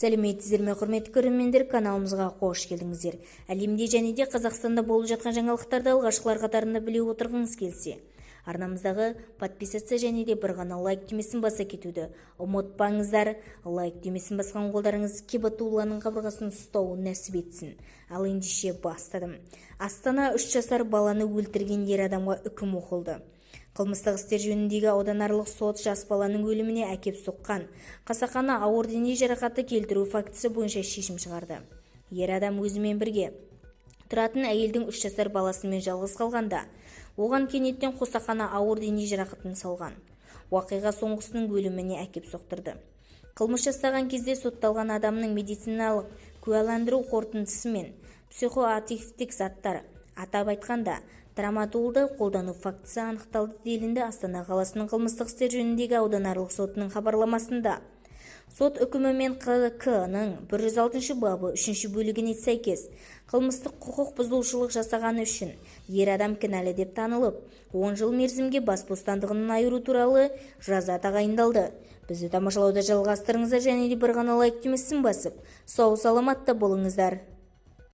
Сәлеметсіздер ме, құрметті көрермендер, каналымызға қош келдіңіздер. Әлемде және де Қазақстанда болып жатқан жаңалықтарды алғашқылар қатарында біле отырғыңыз келсе, арнамыздағы подписаться және де бір ғана лайк түймесін баса кетуді ұмытпаңыздар. Лайк түймесін басқан қолдарыңыз Кебатулланың қабырғасын ұстауын нәсіп етсін. Ал ендеше бастадым. Астана 3 жасар баланы өлтірген ер адамға үкім оқылды. Қылмыстық істер жөніндегі ауданаралық сот жас баланың өліміне әкеп соққан қасақана ауыр дене жарақаты келтіру фактісі бойынша шешім шығарды. Ер адам өзімен бірге тұратын әйелдің 3 жасар баласымен жалғыз қалғанда, оған кенеттен қосақана ауыр дене жарақатын салған. Уақиға соңғысының өліміне әкеп соқтырды. Қылмыс жасаған кезде сотталған адамның медициналық куәландыру қорытындысы мен психоактивтік заттар, атап айтқанда травматолды қолдану фактісі анықталды делінді Астана қаласының қылмыстық істер жөніндегі ауданаралық сотының хабарламасында. Сот үкімімен қ.ның 106 бабы 3 бөлігіне сәйкес қылмыстық құқық бұзушылық жасағаны үшін ер адам кінәлі деп танылып, 10 жыл мерзімге бас бостандығынан айыру туралы жаза тағайындалды. Бізді тамашалауды жалғастырыңыздар және де бір ғана лайк түймесін басып, сау саламатта болыңыздар.